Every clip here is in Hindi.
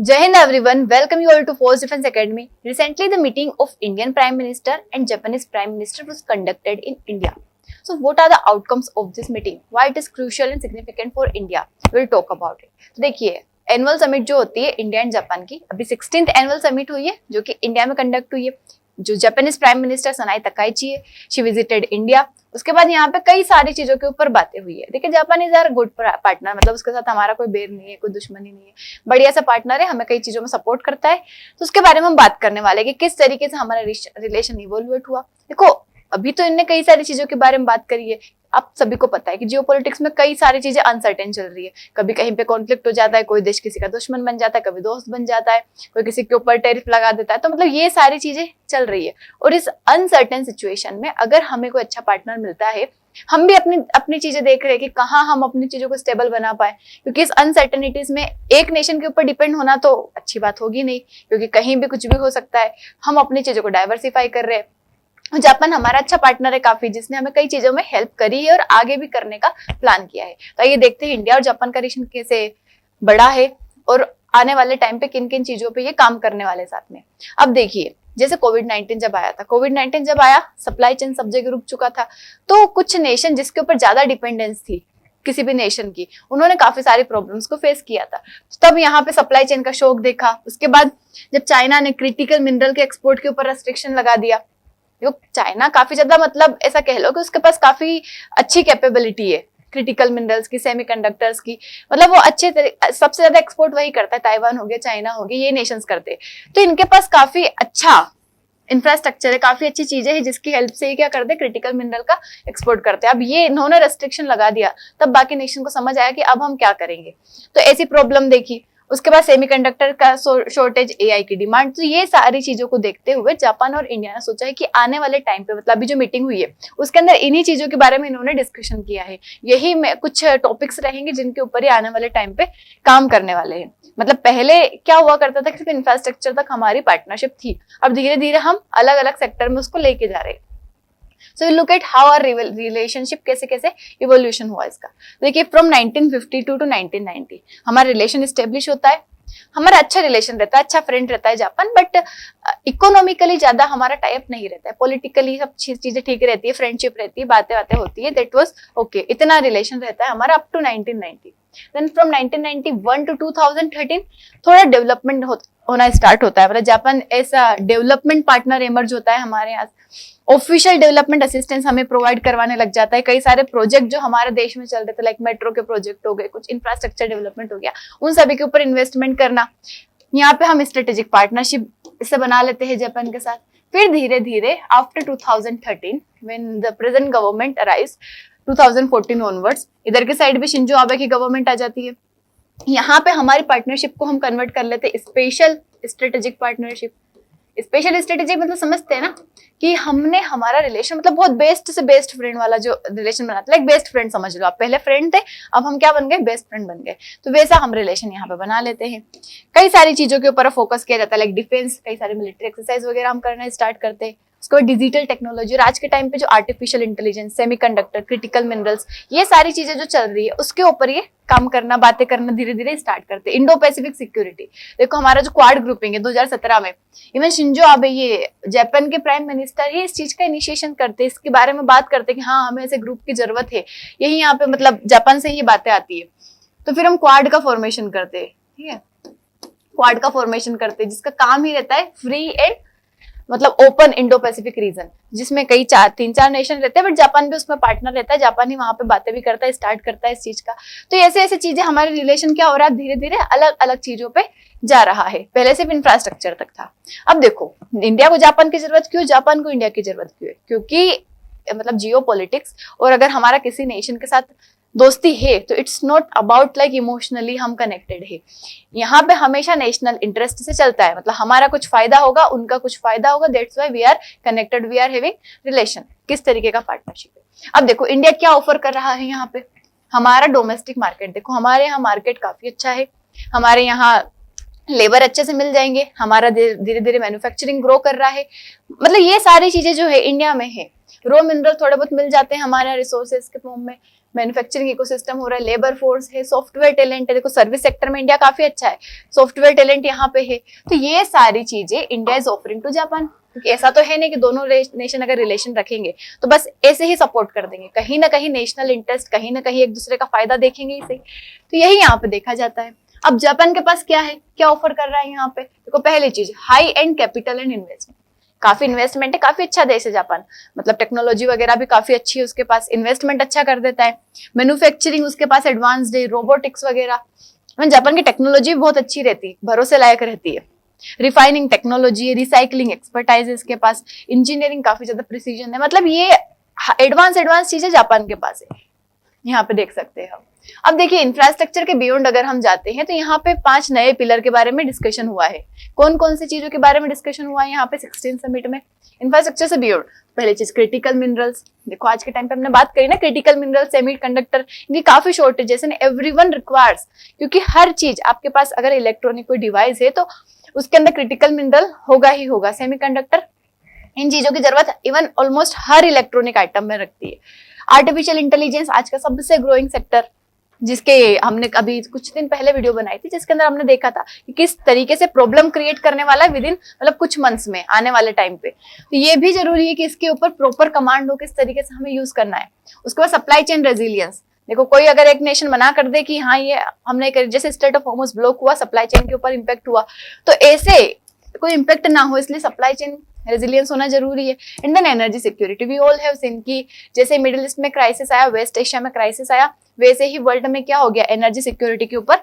Jai Hind everyone, welcome you all to Force Defense Academy. Recently, the meeting of Indian Prime Minister and Japanese Prime Minister was conducted in India. So, what are the outcomes of this meeting? Why it is crucial and significant for India? We'll talk about it. तो देखिए, एनुअल समिट जो होती है इंडिया एंड जापान की, अभी 16th एनुअल समिट हुई है जो कि इंडिया में कंडक्ट हुई है. जो जापानीज प्राइम मिनिस्टर सनाई तकाइची है, शी विजिटेड इंडिया. उसके बाद यहाँ पे कई सारी चीजों के ऊपर बातें हुई है. देखिए, जापानीज आर गुड पार्टनर, मतलब उसके साथ हमारा कोई बैर नहीं है, कोई दुश्मनी नहीं है, बढ़िया सा पार्टनर है, हमें कई चीजों में सपोर्ट करता है. तो उसके बारे में हम बात करने वाले कि किस तरीके से हमारा रिलेशन इवोल्वेट हुआ. देखो, अभी तो इनने कई सारी चीजों के बारे में बात करी है. आप सभी को पता है कि जियोपॉलिटिक्स में कई सारी चीजें अनसर्टेन चल रही है. कभी कहीं पे कॉन्फ्लिक्ट हो जाता है, कोई देश किसी का दुश्मन बन जाता है, कभी दोस्त बन जाता है, कोई किसी के ऊपर टैरिफ लगा देता है. तो मतलब ये सारी चीजें चल रही है. और इस अनसर्टेन सिचुएशन में अगर हमें कोई अच्छा पार्टनर मिलता है, हम भी अपनी चीजें देख रहे हैं कि कहाँ हम अपनी चीजों को स्टेबल बना पाए. क्योंकि इस अनसर्टेनिटीज में एक नेशन के ऊपर डिपेंड होना तो अच्छी बात होगी नहीं, क्योंकि कहीं भी कुछ भी हो सकता है. हम अपनी चीजों को डाइवर्सिफाई कर रहे हैं. जापान हमारा अच्छा पार्टनर है काफी, जिसने हमें कई चीजों में हेल्प करी है और आगे भी करने का प्लान किया है. तो ये देखते हैं इंडिया और जापान का रिलेशन कैसे बड़ा है और आने वाले टाइम पे किन किन चीजों पे ये काम करने वाले साथ में. अब देखिए, जैसे कोविड-19 जब आया था, कोविड-19 जब आया, सप्लाई चेन सब जगह रुक चुका था. तो कुछ नेशन जिसके ऊपर ज्यादा डिपेंडेंस थी किसी भी नेशन की, उन्होंने काफी सारी प्रॉब्लम्स को फेस किया था. तब यहाँ पे सप्लाई चेन का शॉक देखा. उसके बाद जब चाइना ने क्रिटिकल मिनरल के एक्सपोर्ट के ऊपर रेस्ट्रिक्शन लगा दिया. चाइना काफी ज्यादा, मतलब ऐसा कह लो कि उसके पास काफी अच्छी कैपेबिलिटी है क्रिटिकल मिनरल्स की, सेमीकंडक्टर्स की. मतलब वो सबसे ज्यादा एक्सपोर्ट वही करता है. ताइवान हो गया, चाइना हो गया, ये नेशंस करते हैं. तो इनके पास काफी अच्छा इंफ्रास्ट्रक्चर है, काफी अच्छी चीजें हैं जिसकी हेल्प से ये क्या करते हैं, क्रिटिकल मिनरल का एक्सपोर्ट करते हैं. अब ये इन्होंने रेस्ट्रिक्शन लगा दिया, तब बाकी नेशन को समझ आया कि अब हम क्या करेंगे. तो ऐसी प्रॉब्लम देखी. उसके बाद सेमीकंडक्टर का शॉर्टेज, एआई की डिमांड. तो ये सारी चीजों को देखते हुए जापान और इंडिया ने सोचा है कि आने वाले टाइम पे, मतलब अभी जो मीटिंग हुई है उसके अंदर इन्हीं चीजों के बारे में इन्होंने डिस्कशन किया है. यही कुछ टॉपिक्स रहेंगे जिनके ऊपर ही आने वाले टाइम पे काम करने वाले हैं. मतलब पहले क्या हुआ करता था कि सिर्फ इंफ्रास्ट्रक्चर तक हमारी पार्टनरशिप थी, अब धीरे धीरे हम अलग अलग सेक्टर में उसको लेके जा रहे हैं. So look at how our relationship कैसे कैसे इवोल्यूशन हुआ इसका. देखिए, फ्रॉम 1952 टू 1990 हमारा रिलेशन स्टेब्लिश होता है. हमारा अच्छा रिलेशन रहता है, अच्छा फ्रेंड रहता है जापान. बट इकोनॉमिकली ज्यादा हमारा टाइप नहीं रहता है. पॉलिटिकली सब चीजें ठीक रहती है, फ्रेंडशिप रहती है, बातें होती है. That was okay. इतना रिलेशन रहता है हमारा up to 1990. Then from 1991 to 2013 थोड़ा डेवलपमेंट होना स्टार्ट होता है. मतलब जापान ऐसा डेवलपमेंट पार्टनर इमर्ज होता है हमारे यहाँ. ऑफिशियल डेवलपमेंट असिस्टेंस हमें प्रोवाइड करवाने लग जाता है. कई सारे प्रोजेक्ट जो हमारे देश में चल रहे थे, लाइक मेट्रो के प्रोजेक्ट हो गए, कुछ इंफ्रास्ट्रक्चर डेवलपमेंट हो गया, उन सभी के ऊपर इन्वेस्टमेंट करना. यहाँ पे हम स्ट्रेटेजिक पार्टनरशिप इससे बना लेते हैं जापान के साथ. फिर धीरे धीरे after 2013 when the present government arrives 2014 onwards, इधर के साइड भी शिंजो आबे की गवर्नमेंट आ जाती है. यहाँ पे हमारी पार्टनरशिप को हम कन्वर्ट कर लेते हैं special strategic partnership. Special strategic मतलब समझते हैं ना कि हमने हमारा रिलेशन, मतलब बहुत बेस्ट से बेस्ट फ्रेंड वाला जो रिलेशन बनाते, लाइक बेस्ट फ्रेंड समझ लो आप. पहले फ्रेंड थे, अब हम क्या बन गए, बेस्ट फ्रेंड बन गए. तो वैसा हम रिलेशन यहाँ पे बना लेते हैं. कई सारी चीजों के ऊपर फोकस किया जाता है, लाइक डिफेंस, कई सारी मिलिट्री एक्सरसाइज वगैरह हम करना स्टार्ट करते हैं. उसके बाद डिजिटल टेक्नोलॉजी, और आज के टाइम पे जो artificial intelligence, semiconductor, critical minerals, ये सारी चीजें जो चल रही है उसके ऊपर ये काम करना, बातें करना धीरे धीरे स्टार्ट करते हैं. इंडो पैसिफिक सिक्योरिटी, देखो हमारा जो क्वाड ग्रुपिंग है 2017 में, इवन शिंजो आबे, ये जापान के प्राइम मिनिस्टर, ये इस चीज का इनिशिएशन करते हैं, इसके बारे में बात करते हैं कि हाँ हमें ऐसे ग्रुप की जरूरत है. यही यहाँ पे मतलब जापान से ही बातें आती है. तो फिर हम क्वाड का फॉर्मेशन करते हैं. ठीक है, क्वाड का फॉर्मेशन करते हैं जिसका काम ही रहता है फ्री एंड मतलब ओपन इंडो पैसिफिक रीजन, जिसमें कई 3-4 नेशन रहते हैं, बट जापान भी उसमें पार्टनर रहता है. जापान ही वहां पे बातें भी करता है, स्टार्ट करता है इस चीज का. तो ऐसे ऐसे चीजें हमारे रिलेशन क्या हो रहा है, धीरे धीरे अलग अलग चीजों पे जा रहा है. पहले सिर्फ इंफ्रास्ट्रक्चर तक था. अब देखो, इंडिया को जापान की जरूरत क्यों, जापान को इंडिया की जरूरत क्यों है? क्योंकि मतलब जियो पॉलिटिक्स, और अगर हमारा किसी नेशन के साथ दोस्ती है तो it's not about like emotionally हम कनेक्टेड है. यहाँ पे हमेशा नेशनल इंटरेस्ट से चलता है. मतलब हमारा कुछ फायदा होगा, उनका कुछ फायदा होगा. That's why we are connected, we are having relation. किस तरीके का पार्टनरशिप है. अब देखो इंडिया क्या ऑफर कर रहा है यहाँ पे. हमारा डोमेस्टिक मार्केट देखो, हमारे यहाँ मार्केट काफी अच्छा है. हमारे यहाँ लेबर अच्छे से मिल जाएंगे. हमारा धीरे धीरे मैन्युफैक्चरिंग ग्रो कर रहा है. मतलब ये सारी चीजें जो है इंडिया में है. रॉ मिनरल थोड़े बहुत मिल जाते हैं हमारे रिसोर्सेज के फॉर्म में. मैन्युफैक्चरिंग इकोसिस्टम हो रहा है, लेबर फोर्स है, सॉफ्टवेयर टैलेंट है। देखो सर्विस सेक्टर में इंडिया काफी अच्छा है, सॉफ्टवेयर टैलेंट यहाँ पे है। तो ये सारी चीजें India is offering to Japan. क्योंकि ऐसा तो है नहीं कि दोनों नेशन अगर रिलेशन रखेंगे तो बस ऐसे ही सपोर्ट कर देंगे, कहीं ना कहीं नेशनल इंटरेस्ट, कहीं ना कहीं एक दूसरे का फायदा देखेंगे इसे। तो यही यहाँ पे देखा जाता है। अब जापान के पास क्या है, क्या ऑफर कर रहा है यहाँ पे? देखो पहली चीज, high and capital and investment. काफी इन्वेस्टमेंट है, काफी अच्छा देश है जापान, मतलब टेक्नोलॉजी वगैरह भी काफी अच्छी है उसके पास, इन्वेस्टमेंट अच्छा कर देता है, मैन्युफैक्चरिंग उसके पास एडवांस्ड है, रोबोटिक्स वगैरह। जापान की टेक्नोलॉजी बहुत अच्छी रहती है, भरोसे लायक रहती है। रिफाइनिंग टेक्नोलॉजी है, रिसाइकलिंग एक्सपर्टाइज है इसके पास, इंजीनियरिंग काफी ज्यादा प्रिसीजन है। मतलब ये एडवांस चीजें जापान के पास है, यहाँ पे देख सकते हैं हम। अब देखिए इंफ्रास्ट्रक्चर के बियॉन्ड अगर हम जाते हैं तो यहाँ पे 5 नए पिलर के बारे में डिस्कशन हुआ है। कौन कौन सी चीजों के बारे में डिस्कशन हुआ है यहाँ पे 16 समिट में? इंफ्रास्ट्रक्चर से बियॉन्ड, पहली चीज क्रिटिकल मिनरल्स। देखो आज के टाइम पे हमने बात करी ना, क्रिटिकल मिनरल, सेमीकंडक्टर, इनकी काफी शॉर्टेजेस है, एवरीवन रिक्वायर्स। क्योंकि हर चीज आपके पास अगर इलेक्ट्रॉनिक कोई डिवाइस है तो उसके अंदर क्रिटिकल मिनरल होगा ही होगा, सेमीकंडक्टर। इन चीजों की जरूरत इवन ऑलमोस्ट हर इलेक्ट्रॉनिक आइटम में रखती है। आर्टिफिशियल इंटेलिजेंस आज का सबसे ग्रोइंग सेक्टर, जिसके हमने अभी कुछ दिन पहले वीडियो बनाई थी, जिसके अंदर हमने देखा था कि किस तरीके से प्रॉब्लम क्रिएट करने वाला है विद इन मतलब कुछ मंथ्स में, आने वाले टाइम पे। तो ये भी जरूरी है कि इसके ऊपर प्रॉपर कमांड हो, किस तरीके से हमें यूज करना है। उसके बाद सप्लाई चेन रेजिलियंस। देखो कोई अगर एक नेशन मना कर दे कि हाँ ये हमने कर, जैसे स्ट्रेट ऑफ हॉर्मुज ब्लॉक हुआ, सप्लाई चेन के ऊपर इम्पैक्ट हुआ, तो ऐसे कोई इम्पैक्ट ना हो, इसलिए सप्लाई चेन रेजिलियंस होना जरूरी है। And then energy security, we all have seen कि जैसे मिडिल ईस्ट में क्राइसिस आया, वेस्ट एशिया में क्राइसिस आया, वैसे ही वर्ल्ड में क्या हो गया, एनर्जी सिक्योरिटी के ऊपर,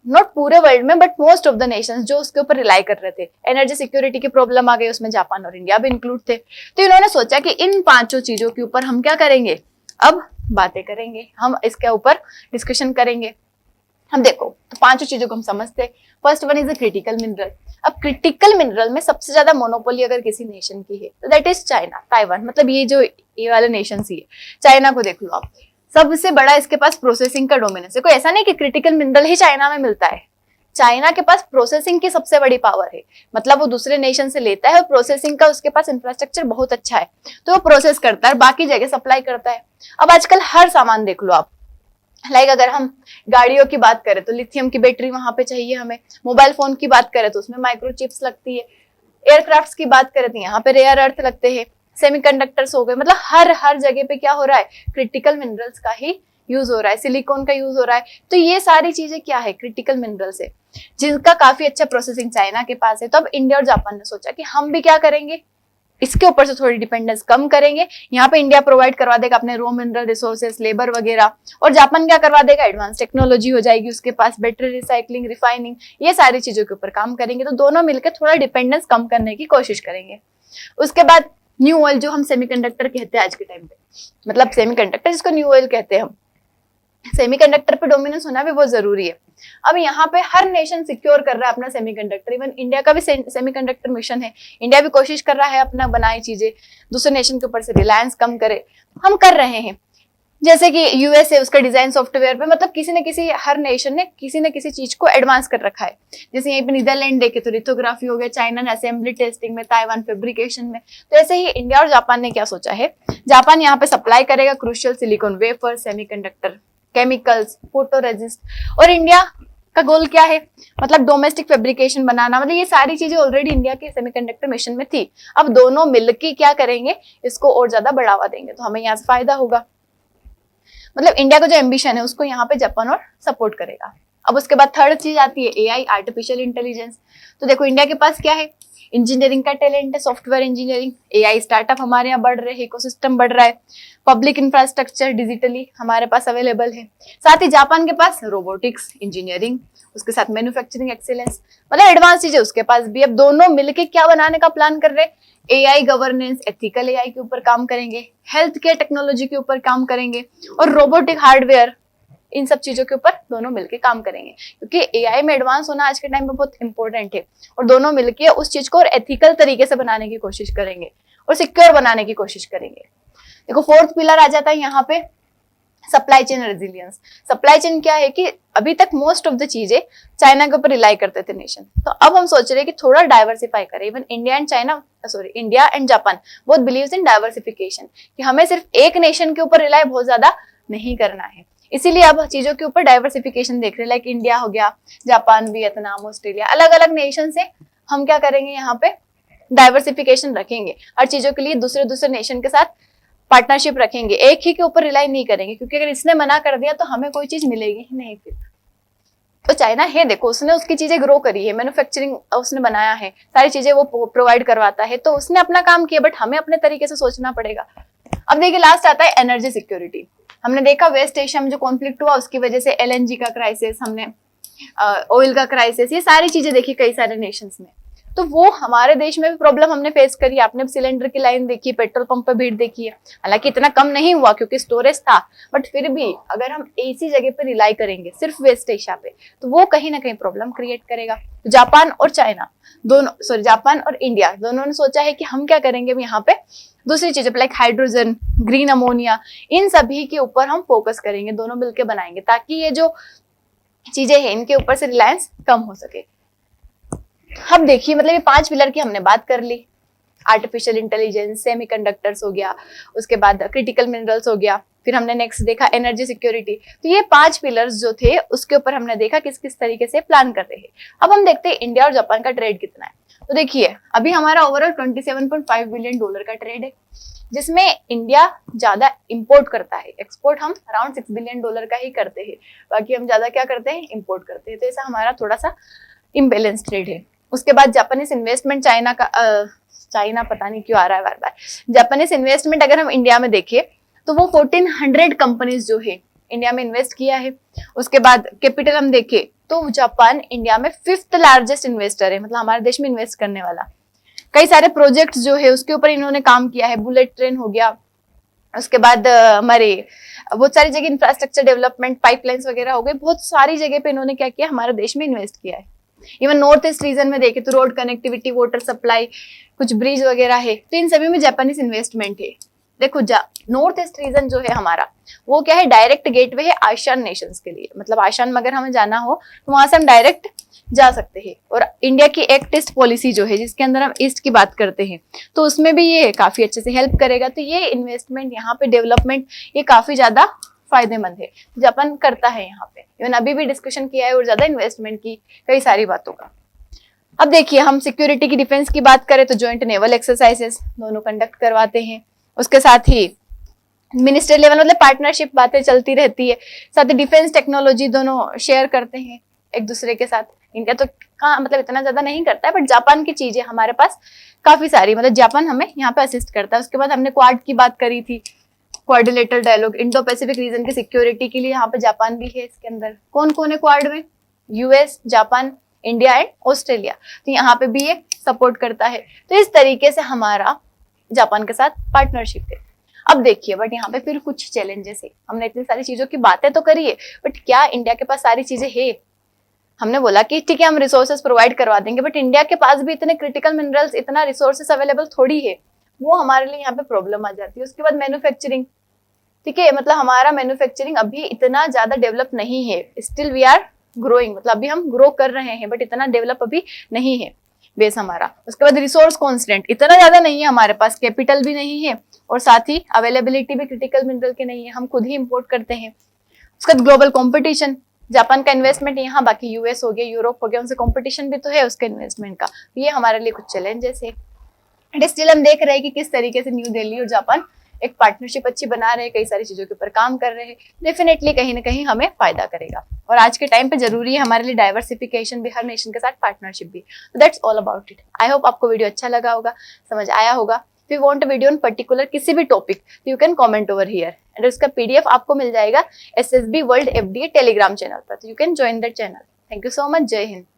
नॉट पूरे वर्ल्ड में but most of the Nations जो उसके ऊपर रिलाई कर रहे थे, एनर्जी सिक्योरिटी की प्रॉब्लम आ गई, उसमें जापान और इंडिया भी इंक्लूड थे। तो इन्होंने सोचा कि इन 5 चीजों के ऊपर हम क्या करेंगे, अब बातें करेंगे, हम इसके ऊपर डिस्कशन करेंगे। हम देखो तो 5 चीजों को हम समझते हैं। First one is a critical mineral. अब क्रिटिकल मिनरल में सबसे ज्यादा मोनोपोली अगर किसी नेशन की है तो दैट इज चाइना, ताइवान, मतलब ये जो ये वाले नेशन ही है। चाइना को देख लो आप, सबसे बड़ा इसके पास प्रोसेसिंग का डोमिनेंस है। कोई ऐसा नहीं कि क्रिटिकल मिनरल ही चाइना में मिलता है, चाइना के पास प्रोसेसिंग की सबसे बड़ी पावर है। मतलब वो दूसरे नेशन से लेता है और प्रोसेसिंग का उसके पास इंफ्रास्ट्रक्चर बहुत अच्छा है, तो वो प्रोसेस करता है, बाकी जगह सप्लाई करता है। अब आजकल हर सामान देख लो आप, अगर हम गाड़ियों की बात करें तो लिथियम की बैटरी वहां पे चाहिए हमें, मोबाइल फोन की बात करें तो उसमें माइक्रोचिप्स लगती है, एयरक्राफ्ट्स की बात करें तो यहाँ पे रेयर अर्थ लगते हैं, सेमीकंडक्टर्स हो गए। मतलब हर जगह पे क्या हो रहा है, क्रिटिकल मिनरल्स का ही यूज हो रहा है, सिलिकॉन का यूज हो रहा है। तो ये सारी चीजें क्या है, क्रिटिकल मिनरल्स है, जिनका काफी अच्छा प्रोसेसिंग चाइना के पास है। तो अब इंडिया और जापान ने सोचा कि हम भी क्या करेंगे, इसके ऊपर से थोड़ी डिपेंडेंस कम करेंगे। यहाँ पे इंडिया प्रोवाइड करवा देगा अपने रॉ मिनरल रिसोर्सेस, लेबर वगैरह, और जापान क्या करवा देगा, एडवांस टेक्नोलॉजी हो जाएगी उसके पास, बैटरी रिसाइकलिंग, रिफाइनिंग, ये सारी चीजों के ऊपर काम करेंगे। तो दोनों मिलकर थोड़ा डिपेंडेंस कम करने की कोशिश करेंगे। उसके बाद न्यू ऑयल, जो हम सेमीकंडक्टर कहते हैं आज के टाइम पे, मतलब सेमीकंडक्टर जिसको न्यू ऑयल कहते हैं हम, सेमीकंडक्टर पे डोमिनेंस होना भी बहुत जरूरी है। अब यहाँ पे हर नेशन सिक्योर कर रहा है अपना सेमीकंडक्टर, इवन इंडिया का भी सेमीकंडक्टर मिशन है, इंडिया भी कोशिश कर रहा है अपना बनाए चीजें दूसरे नेशन के ऊपर से रिलायंस कम करे, हम कर रहे हैं। जैसे कि यूएस है, उसका डिजाइन सॉफ्टवेयर पे, मतलब किसी न किसी, हर नेशन ने किसी न किसी चीज को एडवांस कर रखा है। जैसे यहीं पे नीदरलैंड देखे तो लिथोग्राफी हो गया, चाइना ने असेंबली टेस्टिंग में, ताइवान फैब्रिकेशन में। तो ऐसे ही इंडिया और जापान ने क्या सोचा है, जापान यहाँ पे सप्लाई करेगा crucial silicon wafer, semiconductor, chemicals, photoresist, और इंडिया का गोल क्या है, मतलब डोमेस्टिक फैब्रिकेशन बनाना। मतलब ये सारी चीजें ऑलरेडी इंडिया के सेमीकंडक्टर मिशन में थी, अब दोनों मिलके क्या करेंगे, इसको और ज्यादा बढ़ावा देंगे, तो हमें यहाँ से फायदा होगा। मतलब इंडिया का जो एम्बिशन है उसको यहाँ पे जापान और सपोर्ट करेगा। अब उसके बाद थर्ड चीज आती है एआई, आर्टिफिशियल इंटेलिजेंस। तो देखो इंडिया के पास क्या है, इंजीनियरिंग का टैलेंट है, सॉफ्टवेयर इंजीनियरिंग, एआई स्टार्टअप हमारे यहाँ बढ़ रहे हैं, इकोसिस्टम बढ़ रहा है, पब्लिक इंफ्रास्ट्रक्चर डिजिटली हमारे पास अवेलेबल है। साथ ही जापान के पास रोबोटिक्स, इंजीनियरिंग, उसके साथ मैन्युफैक्चरिंग एक्सीलेंस, मतलब एडवांस चीजें उसके पास भी। अब दोनों मिलके क्या बनाने का प्लान कर रहे हैं, एआई गवर्नेंस, एथिकल एआई के ऊपर काम करेंगे, हेल्थ केयर टेक्नोलॉजी के ऊपर काम करेंगे, और रोबोटिक हार्डवेयर, इन सब चीजों के ऊपर दोनों मिलके काम करेंगे। क्योंकि एआई में एडवांस होना आज के टाइम में बहुत इंपॉर्टेंट है, और दोनों मिलके उस चीज को और एथिकल तरीके से बनाने की कोशिश करेंगे और सिक्योर बनाने की कोशिश करेंगे। देखो फोर्थ पिलर आ जाता है यहाँ पे supply chain resilience. Supply chain क्या है कि अभी तक मोस्ट ऑफ द चीजें चाइना के ऊपर रिलाई करते थे नेशन, तो अब हम सोच रहे हैं कि थोड़ा डाइवर्सिफाई करें। Even India and Japan both believes in diversification, कि हमें सिर्फ एक नेशन के ऊपर रिलाई बहुत ज्यादा नहीं करना है। इसीलिए अब चीजों के ऊपर डाइवर्सिफिकेशन देख रहे हैं, लाइक इंडिया हो गया, जापान, वियतनाम, ऑस्ट्रेलिया, अलग अलग नेशन से हम क्या करेंगे, यहाँ पे डाइवर्सिफिकेशन रखेंगे। हर चीजों के लिए दूसरे दूसरे नेशन के साथ पार्टनरशिप रखेंगे, एक ही के ऊपर रिलाई नहीं करेंगे, क्योंकि अगर इसने मना कर दिया तो हमें कोई चीज मिलेगी ही नहीं फिर। तो चाइना है, देखो उसने उसकी चीजें ग्रो करी है, मैन्युफैक्चरिंग उसने बनाया है, सारी चीजें वो प्रोवाइड करवाता है, तो उसने अपना काम किया, बट हमें अपने तरीके से सोचना पड़ेगा। अब देखिए लास्ट आता है एनर्जी सिक्योरिटी। हमने देखा वेस्ट एशिया में जो कॉन्फ्लिक्ट हुआ उसकी वजह से एलएनजी का क्राइसिस, हमने ऑयल का क्राइसिस, ये सारी चीजें देखी कई सारे नेशंस में। तो वो हमारे देश में भी प्रॉब्लम हमने फेस करी। आपने सिलेंडर की लाइन देखी, पेट्रोल पंप पे भीड़ देखी है, हालांकि इतना कम नहीं हुआ क्योंकि स्टोरेज था, बट फिर भी अगर हम ऐसी जगह पे रिलाई करेंगे सिर्फ वेस्ट एशिया पे, तो वो कहीं ना कहीं प्रॉब्लम क्रिएट करेगा। तो जापान और चाइना दोनों, जापान और इंडिया दोनों ने सोचा है कि हम क्या करेंगे यहाँ पे दूसरी चीजें लाइक हाइड्रोजन, ग्रीन अमोनिया, इन सभी के ऊपर हम फोकस करेंगे, दोनों मिलकर बनाएंगे, ताकि ये जो चीजें हैं इनके ऊपर से रिलायंस कम हो सके। अब देखिए मतलब ये 5 पिलर की हमने बात कर ली, आर्टिफिशियल इंटेलिजेंस, सेमीकंडक्टर्स हो गया, उसके बाद क्रिटिकल मिनरल्स हो गया, फिर हमने नेक्स्ट देखा एनर्जी सिक्योरिटी। तो ये 5 पिलर्स जो थे उसके ऊपर हमने देखा किस किस तरीके से प्लान कर रहे हैं। अब हम देखते हैं इंडिया और जापान का ट्रेड कितना है। तो देखिए अभी हमारा ओवरऑल $27.5 बिलियन का ट्रेड है, जिसमें इंडिया ज्यादा इंपोर्ट करता है, एक्सपोर्ट हम अराउंड $6 बिलियन का ही करते हैं, बाकी हम ज्यादा क्या करते हैं, इंपोर्ट करते हैं। तो ऐसा हमारा थोड़ा सा इम्बेलेंस ट्रेड है। उसके बाद जापानीज इन्वेस्टमेंट चाइना का, चाइना पता नहीं क्यों आ रहा है बार बार, जापानीज इन्वेस्टमेंट अगर हम इंडिया में देखें तो वो 1400 कंपनीज जो है इंडिया में इन्वेस्ट किया है। उसके बाद कैपिटल हम देखें तो जापान इंडिया में 5th लार्जेस्ट इन्वेस्टर है, मतलब हमारे देश में इन्वेस्ट करने वाला। कई सारे प्रोजेक्ट जो है उसके ऊपर इन्होंने काम किया है, बुलेट ट्रेन हो गया, उसके बाद हमारे बहुत सारी जगह इंफ्रास्ट्रक्चर डेवलपमेंट, पाइपलाइंस वगैरह हो गए, बहुत सारी जगह पे इन्होंने क्या किया, हमारे देश में इन्वेस्ट किया है। इवन नॉर्थ ईस्ट रीजन में देखे तो रोड कनेक्टिविटी, वाटर सप्लाई, कुछ ब्रिज वगैरह है, तो इन सभी में जापानीज इन्वेस्टमेंट है। देखो नॉर्थ ईस्ट रीजन जो है हमारा वो क्या है, डायरेक्ट गेटवे है आसियान नेशंस के लिए, मतलब आसियान में अगर हमें जाना हो तो वहां से हम डायरेक्ट जा सकते हैं। और इंडिया की एक्ट ईस्ट पॉलिसी जो है जिसके अंदर हम ईस्ट की बात करते हैं, तो उसमें भी ये काफी अच्छे से हेल्प करेगा। तो ये इन्वेस्टमेंट यहाँ पे डेवलपमेंट ये काफी ज्यादा फायदेमंद है, जापान करता है यहाँ पे। इवन अभी भी डिस्कशन किया है और ज्यादा इन्वेस्टमेंट की कई सारी बातों का। अब देखिए हम सिक्योरिटी की, डिफेंस की बात करें तो ज्वाइंट नेवल एक्सरसाइजेस दोनों कंडक्ट करवाते हैं। उसके साथ ही मिनिस्टर लेवल मतलब पार्टनरशिप बातें चलती रहती है, साथ ही डिफेंस टेक्नोलॉजी दोनों शेयर करते हैं एक दूसरे के साथ। इंडिया तो कहाँ मतलब इतना ज्यादा नहीं करता है, बट जापान की चीजें हमारे पास काफी सारी, मतलब जापान हमें यहाँ पे असिस्ट करता है। उसके बाद हमने क्वाड की बात करी थी, quadrilateral dialogue, Indo Pacific region की सिक्योरिटी के लिए यहाँ पे जापान भी है। इसके अंदर कौन कौन है क्वाड में, US, Japan, India and Australia, तो यहाँ पे भी ये सपोर्ट करता है। तो इस तरीके से हमारा जापान के साथ पार्टनरशिप है। अब देखिए बट यहाँ पे फिर कुछ चैलेंजेस है। हमने इतनी सारी चीजों की बातें तो करी है, बट क्या इंडिया के पास सारी चीजें है? हमने बोला कि ठीक है हम रिसोर्सेस प्रोवाइड करवा देंगे, बट इंडिया के पास भी इतने क्रिटिकल मिनरल्स, इतना रिसोर्सेस अवेलेबल थोड़ी है, वो हमारे लिए यहाँ पे प्रॉब्लम आ जाती है। उसके बाद मैन्युफैक्चरिंग, ठीक है, मतलब हमारा मैन्युफैक्चरिंग अभी इतना ज्यादा डेवलप नहीं है, स्टिल वी आर ग्रोइंग, मतलब अभी हम ग्रो कर रहे हैं, बट इतना डेवलप अभी नहीं है बेस हमारा। उसके बाद रिसोर्स कॉन्स्टेंट इतना ज्यादा नहीं है हमारे पास, कैपिटल भी नहीं है, और साथ ही अवेलेबिलिटी भी क्रिटिकल मिनरल की नहीं है, हम खुद ही इंपोर्ट करते हैं। उसके बाद ग्लोबल कॉम्पिटिशन, जापान का इन्वेस्टमेंट यहाँ, बाकी यूएस हो गया, यूरोप हो गया, उनसे कॉम्पिटिशन भी तो है उसके इन्वेस्टमेंट का, ये हमारे लिए कुछ चैलेंजेस है। स्टिल हम देख रहे हैं कि किस तरीके से न्यू दिल्ली और जापान एक पार्टनरशिप अच्छी बना रहे हैं, कई सारी चीजों के ऊपर काम कर रहे हैं, डेफिनेटली कहीं ना कहीं हमें फायदा करेगा। और आज के टाइम पे जरूरी है हमारे लिए डाइवर्सिफिकेशन भी, हर नेशन के साथ पार्टनरशिप भी। तो that's all about it. I hope आपको वीडियो अच्छा लगा होगा, समझ आया होगा। If you want a video on particular किसी भी topic, you can comment over here, and उसका PDF आपको मिल जाएगा SSB World FDA Telegram channel पर, तो you can join that channel. Thank you so much. जय हिंद।